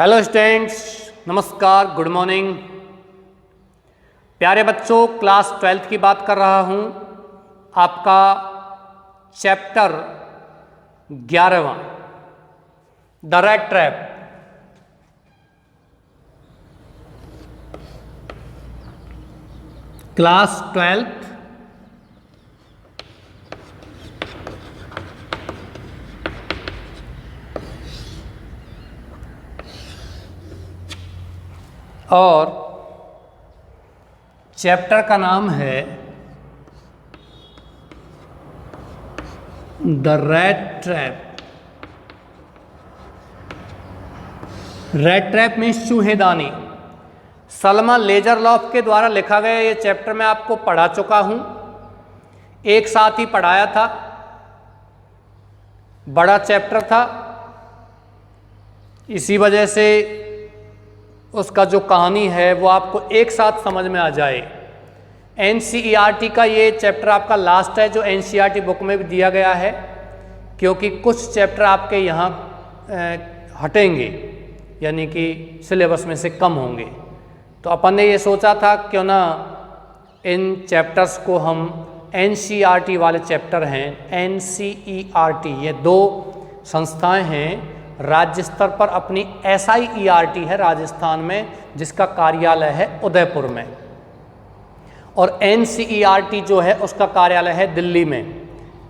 Hello students, नमस्कार, good morning. प्यारे बच्चों, क्लास 12th की बात कर रहा हूँ। आपका चैप्टर 11वां the rat trap. Class 12th और चैप्टर का नाम है the rat trap. Rat trap means चूहेदानी। सलमा लेजरलॉफ के द्वारा लिखा गया ये चैप्टर मैं आपको पढ़ा चुका हूँ, एक साथ ही पढ़ाया था। बड़ा चैप्टर था, इसी वजह से उसका जो कहानी है वो आपको एक साथ समझ में आ जाए। एनसीईआरटी का ये चैप्टर आपका लास्ट है, जो एनसीईआरटी बुक में भी दिया गया है, क्योंकि कुछ चैप्टर आपके यहाँ हटेंगे, यानी कि सिलेबस में से कम होंगे। तो अपन ने ये सोचा था क्यों ना इन चैप्टर्स को हम एनसीईआरटी वाले चैप्टर हैं, एनसीईआरटी ये दो संस्थाएं हैं राज्य स्तर पर। अपनी एसआईईआरटी है राजस्थान में, जिसका कार्यालय है उदयपुर में, और एनसीईआरटी जो है उसका कार्यालय है दिल्ली में।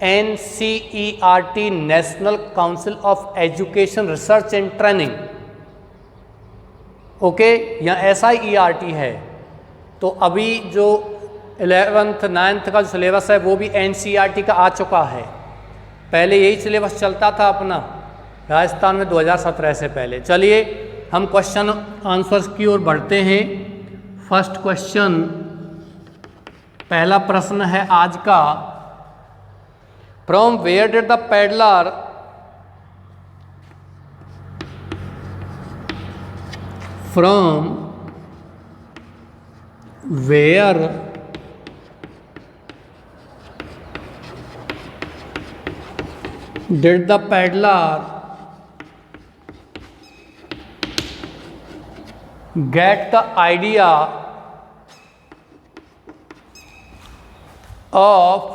NCERT national council of education research and training, okay, यहाँ एसआईईआरटी है। तो अभी जो 11th 9th का जो सिलेबस है वो भी एनसीईआरटी का आ चुका है। पहले यही सिलेबस चलता था अपना राजस्थान में 2017 से पहले। चलिए हम क्वेश्चन आंसर्स की ओर बढ़ते हैं। फर्स्ट क्वेश्चन, पहला प्रश्न है आज का। From where did the peddler did the peddler get the idea of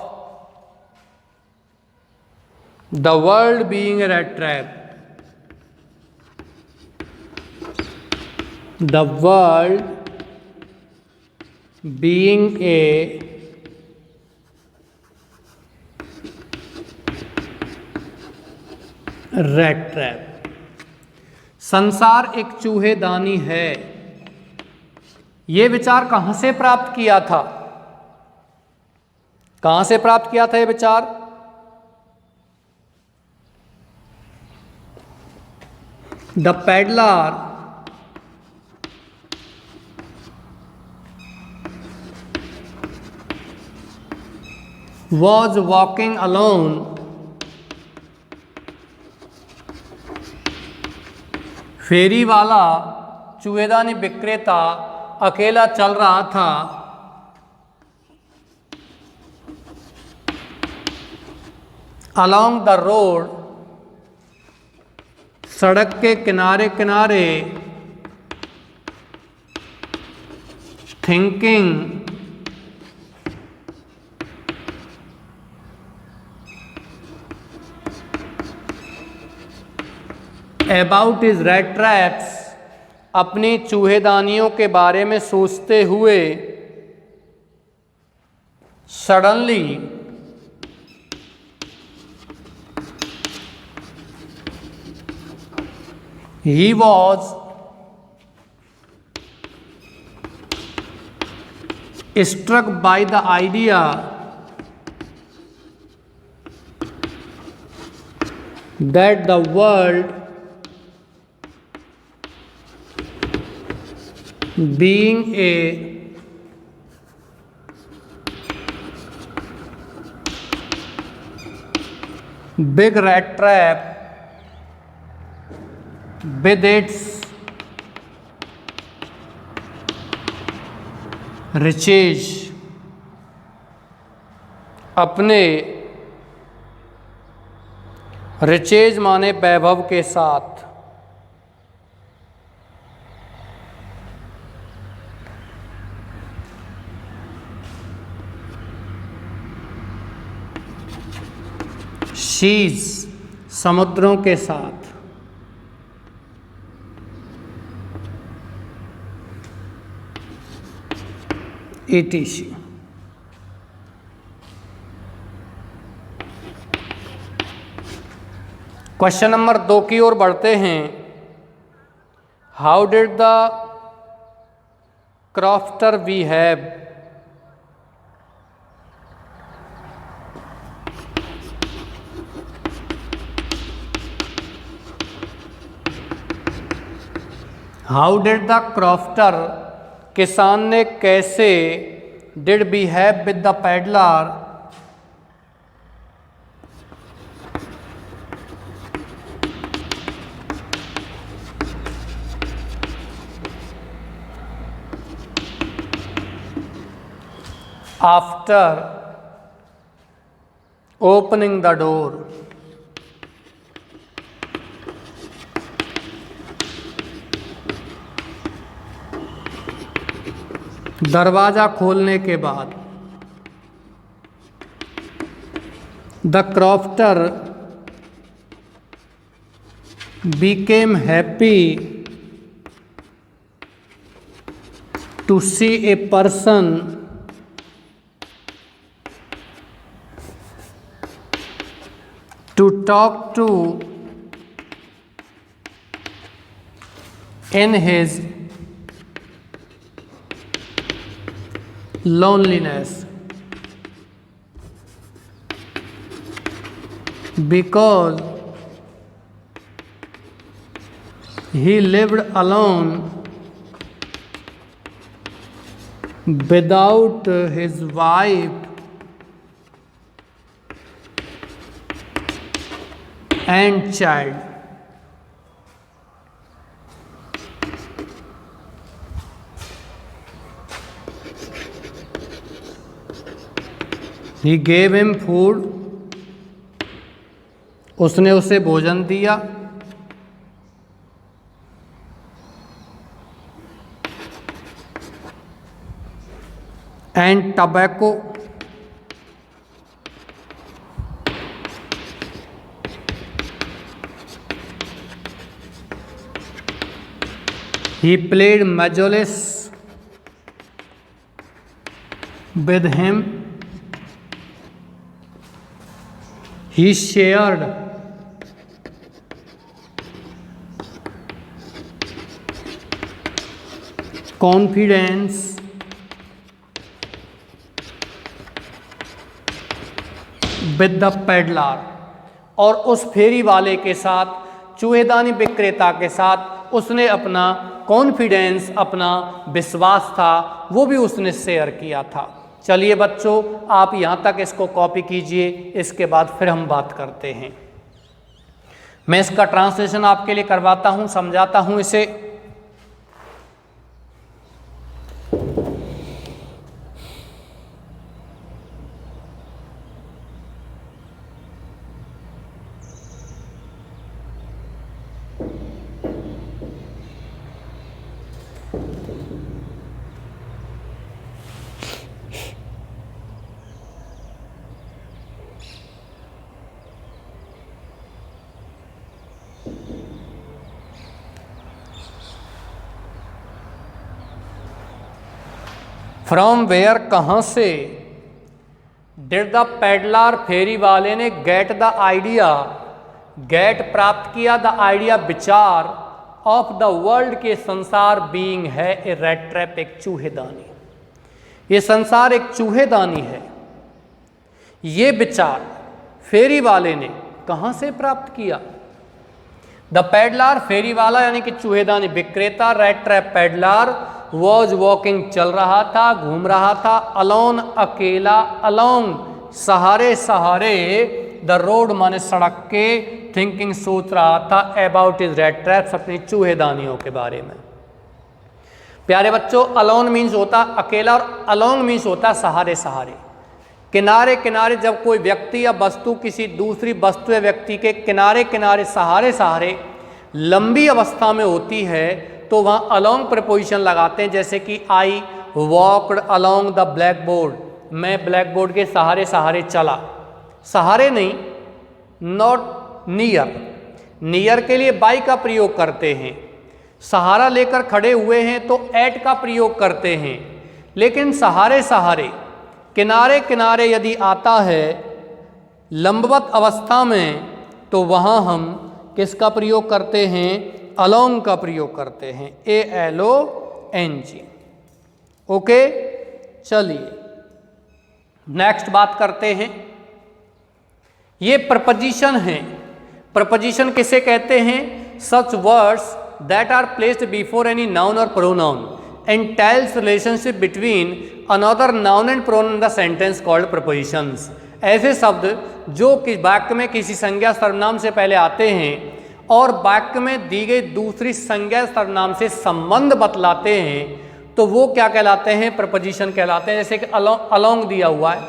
the world being a rat trap? The world being a rat trap. संसार एक चूहेदानी है, ये विचार कहां से प्राप्त किया था? कहां से प्राप्त किया था ये विचार? The peddler was walking alone फेरी वाला चूहेदानी विक्रेता अकेला चल रहा था along the road, सड़क के किनारे किनारे, thinking about his rat traps, अपनी चूहेदानियों के बारे में सोचते हुए, suddenly he was struck by the idea that the world being a big rat trap with its riches, अपने रिचेज माने वैभव के साथ, सीज समुद्रों के साथ, ETC। क्वेश्चन नंबर 2 की ओर बढ़ते हैं। How did the crofter behave? How did the crofter, किसान ने कैसे, did behave with the peddler, after opening the door? दरवाजा खोलने के बाद। The crofter became happy to see a person to talk to in his loneliness, because he lived alone without his wife and child. He gave him food, उसने उसे भोजन दिया, and tobacco, he played majolus with him, he shared confidence with the peddler, और उस फेरी वाले के साथ, चूहेदानी विक्रेता के साथ उसने अपना कॉन्फिडेंस, अपना विश्वास था, वो भी उसने शेयर किया था। चलिए बच्चों, आप यहाँ तक इसको कॉपी कीजिए, इसके बाद फिर हम बात करते हैं। मैं इसका ट्रांसलेशन आपके लिए करवाता हूँ, समझाता हूँ इसे। फ्रॉम वेयर, कहाँ से, डिड द पेडलर, फेरी वाले ने, गेट द आइडिया, गेट प्राप्त किया, द आइडिया विचार, ऑफ द वर्ल्ड के संसार, बीइंग है ए रेट ट्रैप, एक चूहेदानी, ये संसार एक चूहेदानी है। ये विचार फेरी वाले ने कहाँ से प्राप्त किया? द पेडलर, फेरी वाला यानी कि चूहेदानी विक्रेता, rate trap peddler, was walking, चल रहा था, घूम रहा था, अलोन, अकेला, अलोंग, सहारे सहारे, द रोड माने सड़क के, थिंकिंग, सोच रहा था, अबाउट इज रेट ट्रैप्स, अपनी चूहेदानियों के बारे में। प्यारे बच्चों, अलोन मीन्स होता अकेला और अलोंग मीन्स होता सहारे सहारे, किनारे किनारे। जब कोई व्यक्ति या वस्तु किसी दूसरी वस्तु या व्यक्ति के किनारे किनारे, सहारे सहारे लंबी अवस्था में होती है तो वहाँ अलोंग प्रपोजिशन लगाते हैं। जैसे कि I walked along the black board, मैं ब्लैक बोर्ड के सहारे सहारे चला। सहारे नहीं, नॉट नियर। नियर के लिए बाई का प्रयोग करते हैं, सहारा लेकर खड़े हुए हैं तो एट का प्रयोग करते हैं। लेकिन सहारे सहारे, किनारे किनारे यदि आता है लंबवत अवस्था में, तो वहाँ हम किसका प्रयोग करते हैं? अलोंग का प्रयोग करते हैं, ALONG। ओके, चलिए नेक्स्ट बात करते हैं। ये प्रपोजिशन है। प्रपोजिशन किसे कहते हैं? Such words that are placed before any noun और pronoun and tells relationship between another noun and pronoun in the sentence called prepositions. ऐसे शब्द जो कि वाक्य में किसी संज्ञा सर्वनाम से पहले आते हैं और वाक्य में दी गई दूसरी संज्ञा सर्वनाम से संबंध बतलाते हैं, तो वो क्या कहलाते हैं? प्रपोजिशन कहलाते हैं। जैसे कि अलोंग दिया हुआ है,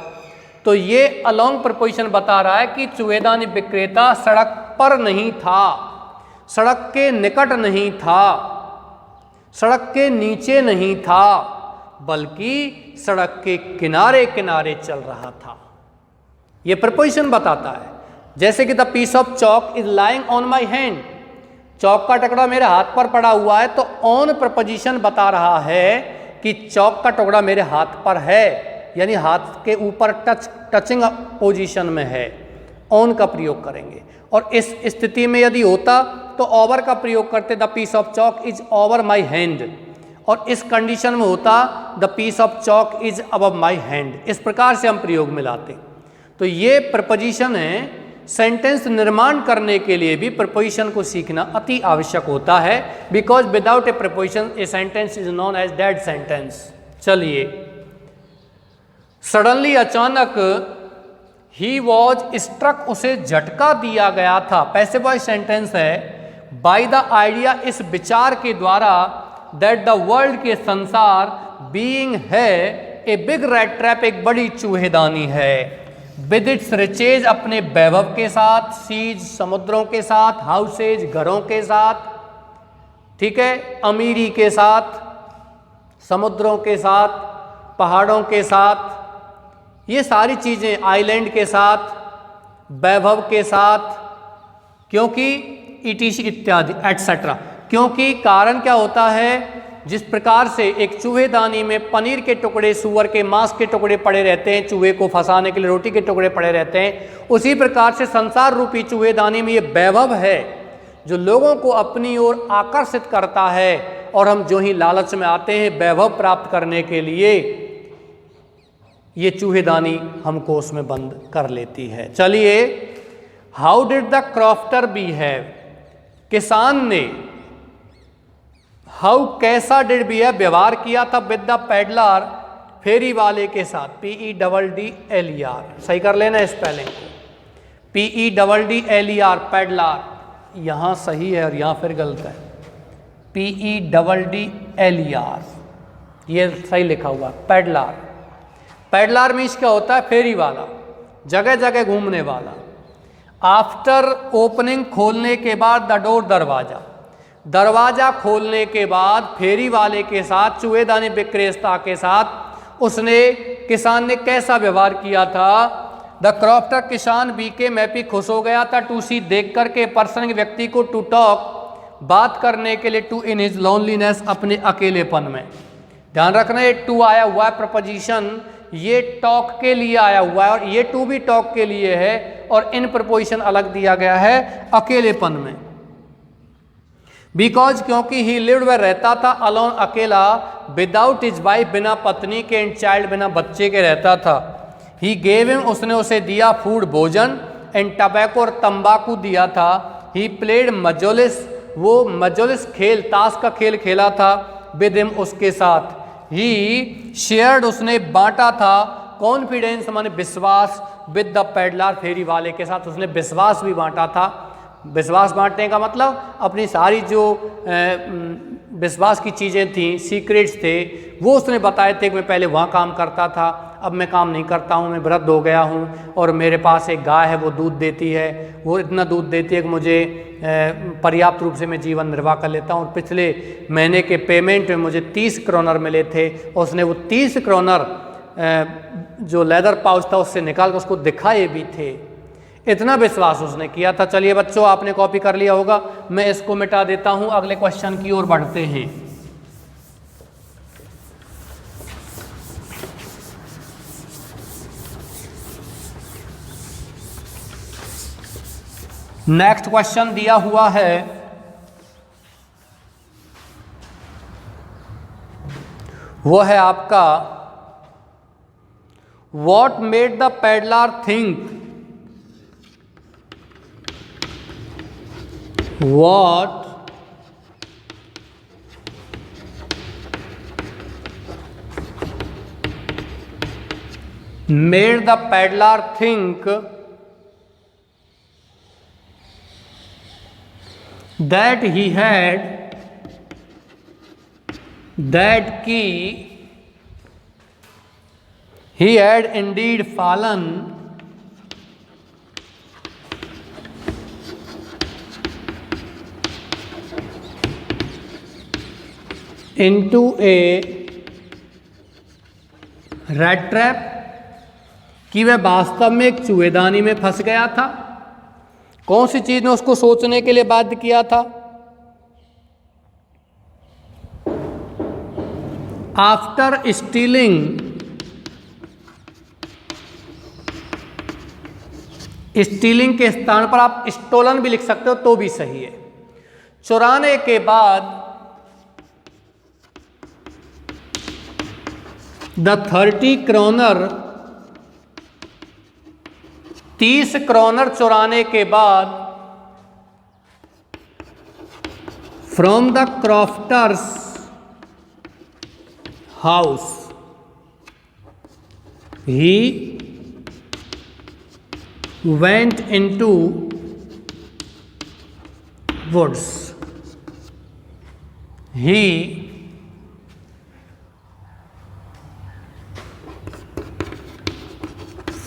तो ये अलोंग प्रपोजिशन बता रहा है कि चूहेदानी विक्रेता सड़क पर नहीं था, सड़क के निकट नहीं था, सड़क के नीचे नहीं था, बल्कि सड़क के किनारे किनारे चल रहा था। ये प्रपोजिशन बताता है। जैसे कि the piece of chalk is lying on my hand, चौक का टुकड़ा मेरे हाथ पर पड़ा हुआ है, तो ऑन प्रपोजिशन बता रहा है कि चौक का टुकड़ा मेरे हाथ पर है, यानी हाथ के ऊपर टचिंग पोजीशन में है। ऑन का प्रयोग करेंगे। और इस स्थिति में यदि होता तो ओवर का प्रयोग करते, the piece of chalk is over my hand. और इस कंडीशन में होता the piece of chalk is above my hand. इस प्रकार से हम प्रयोग में लाते। तो ये प्रपोजिशन है। सेंटेंस निर्माण करने के लिए भी प्रपोजिशन को सीखना अति आवश्यक होता है, because without a preposition a sentence is known as dead sentence. चलिए, सडनली अचानक, ही वॉज स्ट्रक, उसे झटका दिया गया था। पैसिव वॉइस सेंटेंस है। बाय द आइडिया, इस विचार के द्वारा, दैट द वर्ल्ड, के संसार, बीइंग है, ए बिग रैट ट्रैप, एक बड़ी चूहेदानी है। विद इट्स रिचेज, अपने वैभव के साथ, सीज, समुद्रों के साथ, हाउसेज, घरों के साथ, ठीक है, अमीरी के साथ, समुद्रों के साथ, पहाड़ों के साथ, ये सारी चीज़ें, आइलैंड के साथ, वैभव के साथ, क्योंकि ETC इत्यादि एटसेट्रा। क्योंकि कारण क्या होता है? जिस प्रकार से एक चूहेदानी में पनीर के टुकड़े, सूअर के मांस के टुकड़े पड़े रहते हैं, चूहे को फंसाने के लिए रोटी के टुकड़े पड़े रहते हैं, उसी प्रकार से संसार रूपी चूहेदानी में ये वैभव है जो लोगों को अपनी ओर आकर्षित करता है। और हम जो ही लालच में आते हैं वैभव प्राप्त करने के लिए, ये चूहेदानी हमको उसमें बंद कर लेती है। चलिए, how did the crofter behave, किसान ने, हाउ कैसा डिड बिहेव, व्यवहार किया था, विद द पेडलर, फेरी वाले के साथ, PEDDLER, सही कर लेना स्पेलिंग को, PEDDLER, पेडलर, यहाँ सही है और यहाँ फिर गलत है, PEDDLER, ये सही लिखा हुआ, पेडलर। पेडलर मीन्स क्या होता है? फेरी वाला, जगह जगह घूमने वाला। आफ्टर ओपनिंग, खोलने के बाद, द डोर, दरवाजा, दरवाजा खोलने के बाद फेरी वाले के साथ, चूहेदानी विक्रेता के साथ उसने, किसान ने कैसा व्यवहार किया था? द क्रॉफ्टर, किसान बीके मैपी, खुश हो गया था, टू सी, देख करके, पर्सन, व्यक्ति को, टू टॉक, बात करने के लिए, टू इन हिज लोनलीनेस, अपने अकेलेपन में। ध्यान रखना, ये टू आया हुआ है प्रपोजिशन, ये टॉक के लिए आया हुआ है और ये टू भी टॉक के लिए है, और इन प्रपोजिशन अलग दिया गया है अकेलेपन में। बिकॉज, क्योंकि ही लिव्ड, वह रहता था, अलोन, अकेला, विदाउट हिज वाइफ, बिना पत्नी के, एंड चाइल्ड, बिना बच्चे के रहता था। ही गेव हिम, उसने उसे दिया, फूड, भोजन, एंड टबैको, और तंबाकू दिया था। ही प्लेड मजोलिस, वो मजोलिस खेल, ताश का खेल खेला था, विद हिम, उसके साथ। ही शेयर्ड, उसने बांटा था, कॉन्फिडेंस माने विश्वास, विद द पेडलर, फेरी वाले के साथ उसने विश्वास भी बांटा था। विश्वास बांटने का मतलब अपनी सारी जो विश्वास की चीज़ें थी, सीक्रेट्स थे, वो उसने बताए थे कि मैं पहले वहाँ काम करता था, अब मैं काम नहीं करता हूँ, मैं वृद्ध हो गया हूँ, और मेरे पास एक गाय है, वो दूध देती है, वो इतना दूध देती है कि मुझे पर्याप्त रूप से मैं जीवन निर्वाह कर लेता हूँ। और पिछले महीने के पेमेंट में मुझे 30 क्रोनर मिले थे, उसने वो 30 क्रोनर जो लेदर पाउच था उससे निकाल कर उसको दिखाए भी थे। इतना विश्वास उसने किया था। चलिए बच्चों, आपने कॉपी कर लिया होगा, मैं इसको मिटा देता हूं, अगले क्वेश्चन की ओर बढ़ते हैं। नेक्स्ट क्वेश्चन दिया हुआ है, वो है आपका what made the peddler think, what made the peddler think that he had that he had indeed fallen into a rat trap, कि वह वास्तव में एक चूहेदानी में फंस गया था। कौन सी चीज ने उसको सोचने के लिए बाध्य किया था? आफ्टर स्टीलिंग, स्टीलिंग के स्थान पर आप स्टोलन भी लिख सकते हो तो भी सही है। चुराने के बाद द 30 क्रोनर, 30 क्रोनर चुराने के बाद from the crofter's house he went into woods, he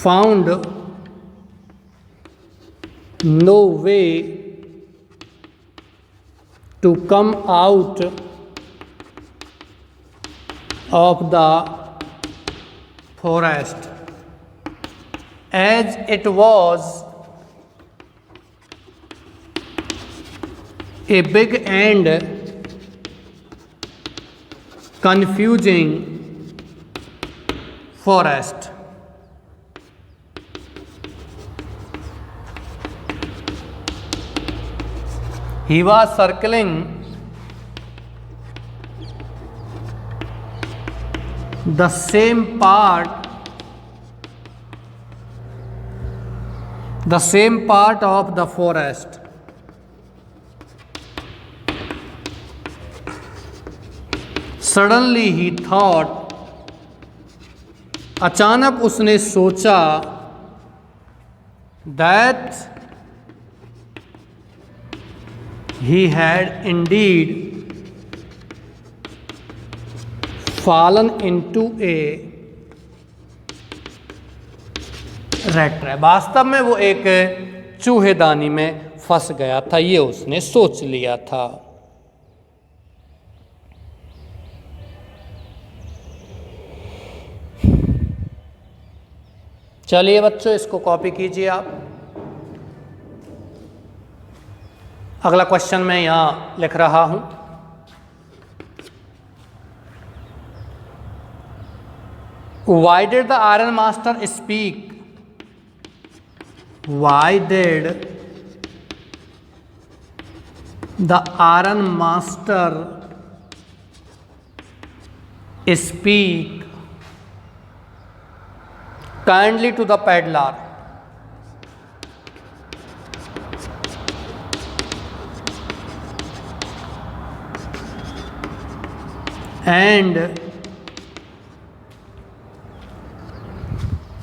found no way to come out of the forest, as it was a big and confusing forest. He was circling the same part of the forest. Suddenly he thought, अचानक उसने सोचा, that he had indeed fallen into a rat trap, वास्तव में वो एक चूहेदानी में फंस गया था, ये उसने सोच लिया था। चलिए बच्चों, इसको कॉपी कीजिए आप। अगला क्वेश्चन मैं यहां लिख रहा हूं, Why did the iron master speak? Why did the iron master speak kindly to the peddler? And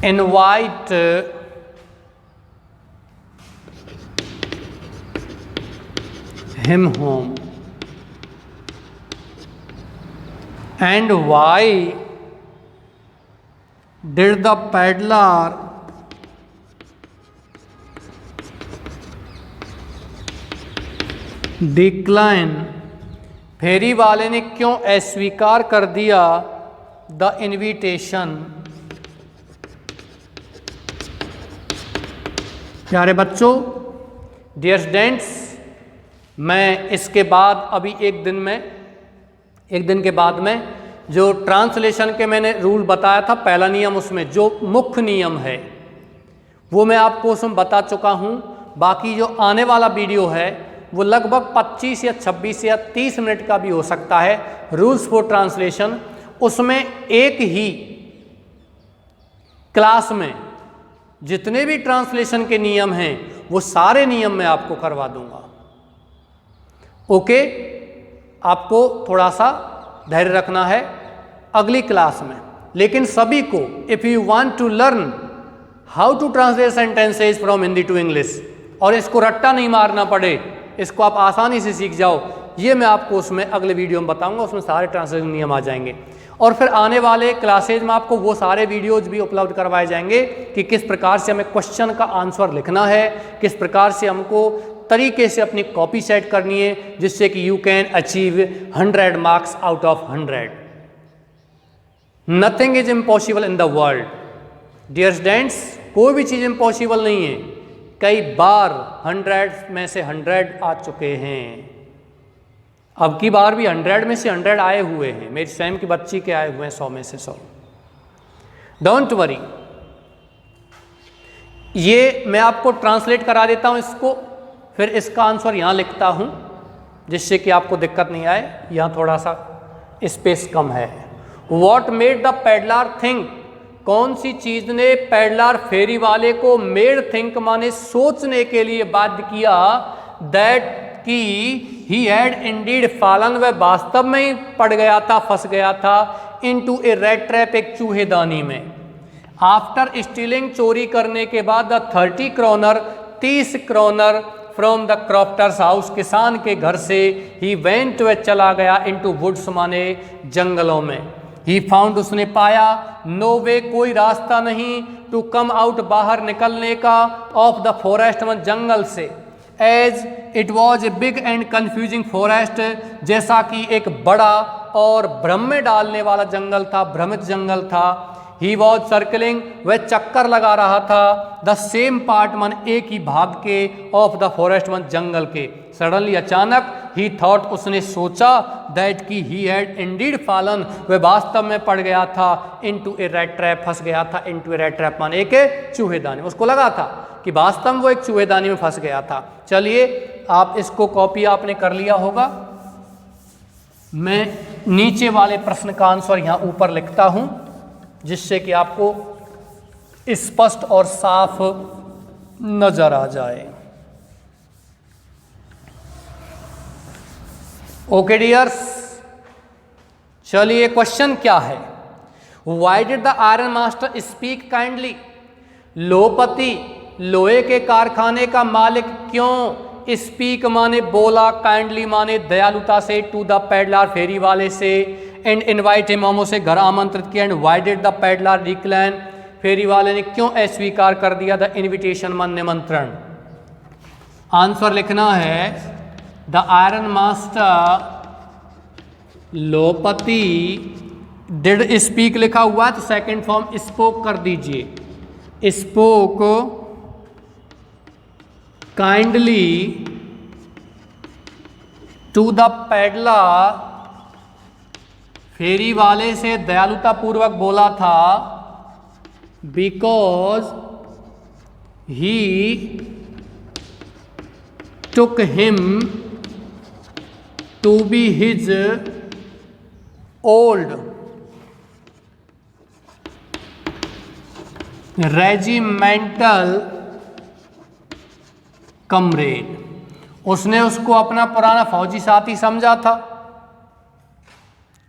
invite him home. And why did the peddler decline? फेरी वाले ने क्यों अस्वीकार कर दिया द इनविटेशन, प्यारे बच्चों, डियर स्टूडेंट्स, मैं इसके बाद अभी एक दिन के बाद में जो ट्रांसलेशन के मैंने रूल बताया था, पहला नियम, उसमें जो मुख्य नियम है वो मैं आपको उसमें बता चुका हूँ। बाकी जो आने वाला वीडियो है वो लगभग 25 या 26 या 30 मिनट का भी हो सकता है, रूल्स फॉर ट्रांसलेशन। उसमें एक ही क्लास में जितने भी ट्रांसलेशन के नियम हैं वो सारे नियम मैं आपको करवा दूंगा। ओके, आपको थोड़ा सा धैर्य रखना है अगली क्लास में। लेकिन सभी को, if you want to learn how to translate sentences from Hindi to English, और इसको रट्टा नहीं मारना पड़े, इसको आप आसानी से सीख जाओ, ये मैं आपको उसमें अगले वीडियो में बताऊंगा। उसमें सारे ट्रांसलेशन नियम आ जाएंगे और फिर आने वाले क्लासेज में आपको वो सारे वीडियोज भी उपलब्ध करवाए जाएंगे कि किस प्रकार से हमें क्वेश्चन का आंसर लिखना है, किस प्रकार से हमको तरीके से अपनी कॉपी सेट करनी है जिससे कि you can achieve 100 marks out of 100। Nothing is impossible in the world. Dear students, कोई भी चीज़ इम्पॉसिबल नहीं है। कई बार 100 में से 100 आ चुके हैं, अब की बार भी 100 में से 100 आए हुए हैं। मेरी स्वयं की बच्ची के आए हुए हैं 100 में से 100। डोंट वरी, ये मैं आपको ट्रांसलेट करा देता हूं इसको, फिर इसका आंसर यहाँ लिखता हूं जिससे कि आपको दिक्कत नहीं आए। यहाँ थोड़ा सा स्पेस कम है। What made the peddler think, कौन सी चीज ने पेडलर फेरी वाले को मेड थिंक माने सोचने के लिए बाध्य किया, दैट कि ही हैड इंडीड फॉलन, वह वास्तव में ही पड़ गया था, फंस गया था, इनटू ए रेड ट्रैप, एक चूहेदानी में। आफ्टर स्टीलिंग, चोरी करने के बाद, the 30 kroner, 30 kroner from the crofter's house, किसान के घर से, ही वेंट, वह चला गया, इनटू वुड्स माने जंगलों में। ही फाउंड, उसने पाया, नो वे, कोई रास्ता नहीं, टू कम आउट, बाहर निकलने का, ऑफ द फॉरेस्ट, जंगल से। As it was a big and confusing forest, जैसा कि एक बड़ा और भ्रम में डालने वाला जंगल था, भ्रमित जंगल था। ही वॉज सर्कलिंग, वह चक्कर लगा रहा था, द सेम पार्ट मन, एक ही भाग के, ऑफ द फॉरेस्ट जंगल के। सडनली, अचानक, ही थॉट, उसने सोचा, दैट कि ही हैड इंडीड फॉलन, वह वास्तव में पड़ गया था, इनटू ए रेड ट्रैप, फंस गया था, इनटू ए रेड ट्रैप माने एक चूहेदानी। उसको लगा था कि वास्तव में वो एक चूहेदानी में फंस गया था। चलिए, आप इसको कॉपी आपने कर लिया होगा। मैं नीचे वाले प्रश्न का आंसर यहाँ ऊपर लिखता हूँ जिससे कि आपको स्पष्ट और साफ नजर आ जाए। ओके डियर्स, चलिए क्वेश्चन क्या है। Why did the iron master speak kindly, लोहपति, लोहे के कारखाने का मालिक क्यों स्पीक माने बोला, काइंडली माने दयालुता से, टू द पेडलर, फेरी वाले से, एंड इनवाइट हिम, उसे घर आमंत्रित किया। And why did the peddler decline, फेरी वाले ने क्यों अस्वीकार कर दिया द इनविटेशन मन, निमंत्रण। आंसर लिखना है, द आयरन मास्टर, लोहपति, डिड स्पीक लिखा हुआ है तो सेकंड फॉर्म स्पोक कर दीजिए, spoke kindly to the peddler, फेरी वाले से दयालुता पूर्वक बोला था, because he took him to be his old regimental comrade, उसने उसको अपना पुराना फौजी साथी समझा था,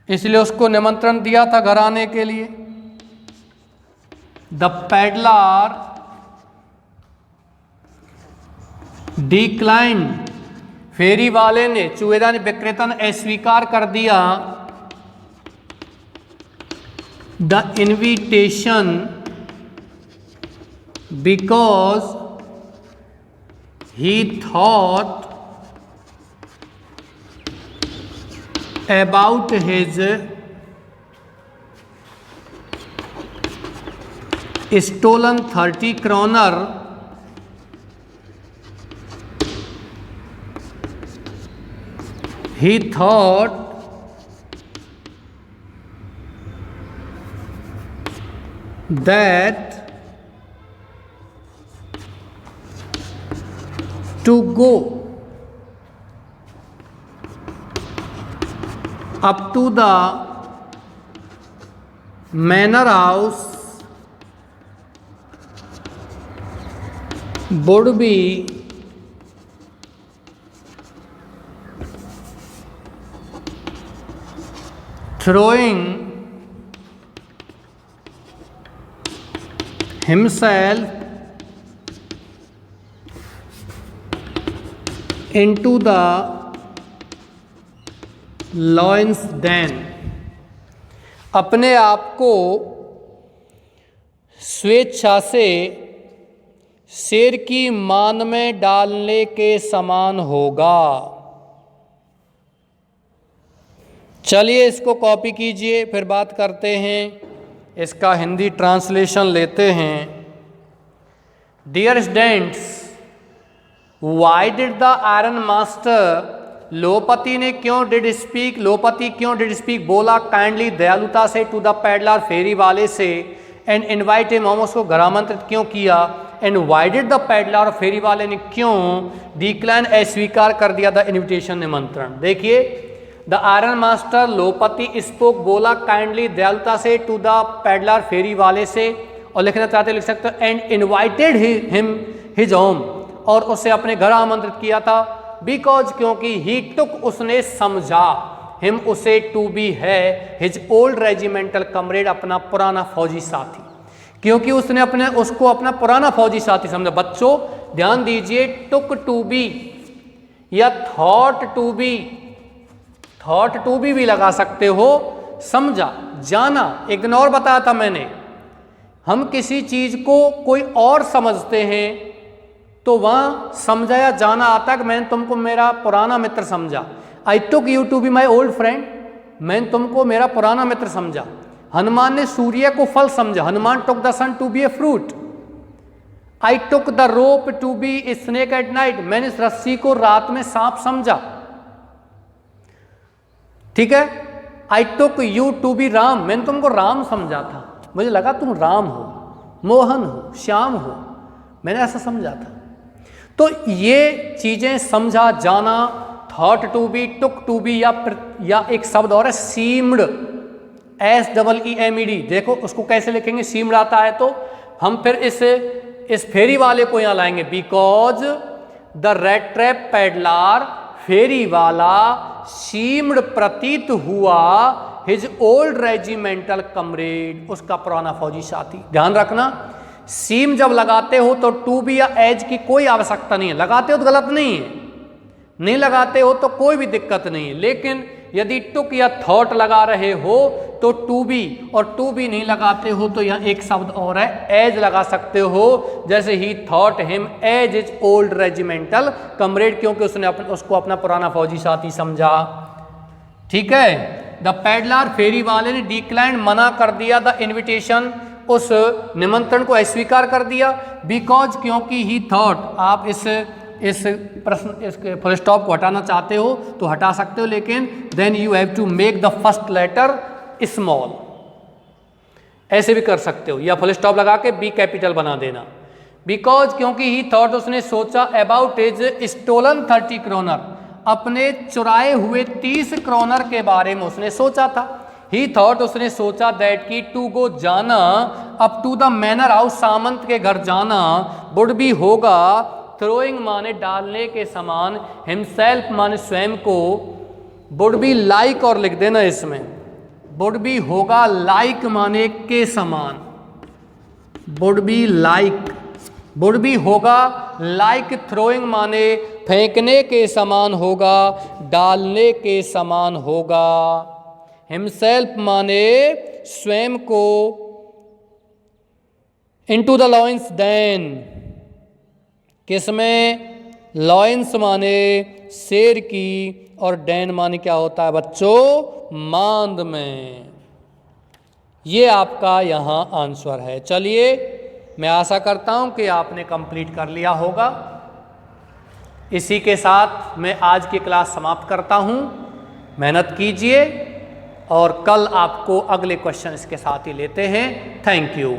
इसलिए उसको निमंत्रण दिया था घर आने के लिए। द पेडलर डिक्लाइन, फेरी वाले ने, चूहेदानी विक्रेता ने अस्वीकार कर दिया, the invitation because he thought about his stolen 30 kroner he thought that to go up to the manor house would be throwing himself into the lion's den। अपने आप को स्वेच्छा से शेर की मान में डालने के समान होगा। चलिए इसको कॉपी कीजिए, फिर बात करते हैं। इसका हिंदी ट्रांसलेशन लेते हैं। Dear students, why did the iron master, लोपति ने क्यों डिड स्पीक, लोपति क्यों डिड स्पीक बोला काइंडली दयालुता से टू द पैडलर फेरी वाले से, एंड इनवाइट हिम हम उसको घर आमंत्रित क्यों किया, and why did the peddler फेरी वाले ने क्यों डिक्लाइन अस्वीकार कर दिया द इन्विटेशन निमंत्रण। देखिए, द आयरन मास्टर लोपति स्पोक बोला काइंडली दयालुता से टू द पैडलर फेरी वाले से, और लिखना चाहते लिख सकते हो and invited him his home, और उसे अपने घर आमंत्रित किया था। बिकॉज क्योंकि ही टुक उसने समझा, हिम उसे टू बी है हिज ओल्ड रेजिमेंटल कमरेड अपना पुराना फौजी साथी, क्योंकि उसने उसको अपना पुराना फौजी साथी समझा। बच्चों ध्यान दीजिए, टुक टू बी या thought to be, thought to be भी लगा सकते हो, समझा जाना। इग्नोर बताया था मैंने, हम किसी चीज को कोई और समझते हैं तो वहां समझा या जाना आता है कि मैंने तुमको मेरा पुराना मित्र समझा। I took you to be my old friend, मैंने तुमको मेरा पुराना मित्र समझा। हनुमान ने सूर्य को फल समझा, Hanuman took the sun to be a fruit. I took the rope to be a snake at night, मैंने इस रस्सी को रात में सांप समझा। ठीक है, I took you to be Ram, मैंने तुमको राम समझा था, मुझे लगा तुम राम हो, मोहन हो, श्याम हो, मैंने ऐसा समझा था। तो ये चीजें समझा जाना, thought to be, took to be, या एक शब्द और है सीम्ड, SEEMED। देखो उसको कैसे लिखेंगे, सीम्ड आता है तो हम फिर इस फेरी वाले को यहां लाएंगे। Because the rat trap peddler, फेरी वाला, सीम्ड प्रतीत हुआ हिज ओल्ड रेजिमेंटल कमरेड, उसका पुराना फौजी साथी। ध्यान रखना, सीम जब लगाते हो तो टू बी या एज की कोई आवश्यकता नहीं है। लगाते हो तो गलत नहीं है, नहीं लगाते हो तो कोई भी दिक्कत नहीं है। लेकिन यदि टुक या थॉट लगा रहे हो तो टू बी, और टू बी नहीं लगाते हो तो यहाँ एक शब्द और है, एज लगा सकते हो। जैसे ही thought him as is old regimental comrade, क्योंकि उसने उसको अपना पुराना फौजी साथी समझा। ठीक है, द पैडलर फेरी वाले ने डिक्लाइन मना कर दिया द इन्विटेशन, उस निमंत्रण को अस्वीकार कर दिया। बिकॉज क्योंकि ही थॉट, आप इस प्रश्न इसके फुल स्टॉप को हटाना चाहते हो तो हटा सकते हो, लेकिन then you have to make the first letter small, ऐसे भी कर सकते हो, या फुल स्टॉप लगा के बी कैपिटल बना देना। बिकॉज क्योंकि ही थॉट, उसने सोचा अबाउट इज स्टोलन 30 क्रोनर, अपने चुराए हुए 30 क्रोनर के बारे में उसने सोचा था। ही थॉट, उसने सोचा दैट की टू गो जाना, up to the manor house, सामंत के घर जाना, वुड भी होगा, थ्रोइंग माने डालने के समान, हिमसेल्फ माने स्वयं को, वुड बी लाइक, और लिख देना इसमें, वुड बी होगा लाइक माने के समान, would be like, would be होगा लाइक, थ्रोइंग माने फेंकने के समान होगा, डालने के समान होगा, हिमसेल्फ माने स्वयं को, इनटू द लॉयंस देन, किसमें, लॉयंस माने शेर की, और डैन माने क्या होता है बच्चों, मांद में। ये आपका यहाँ आंसर है। चलिए मैं आशा करता हूँ कि आपने कंप्लीट कर लिया होगा। इसी के साथ मैं आज की क्लास समाप्त करता हूँ। मेहनत कीजिए और कल आपको अगले क्वेश्चन इसके साथ ही लेते हैं। Thank you.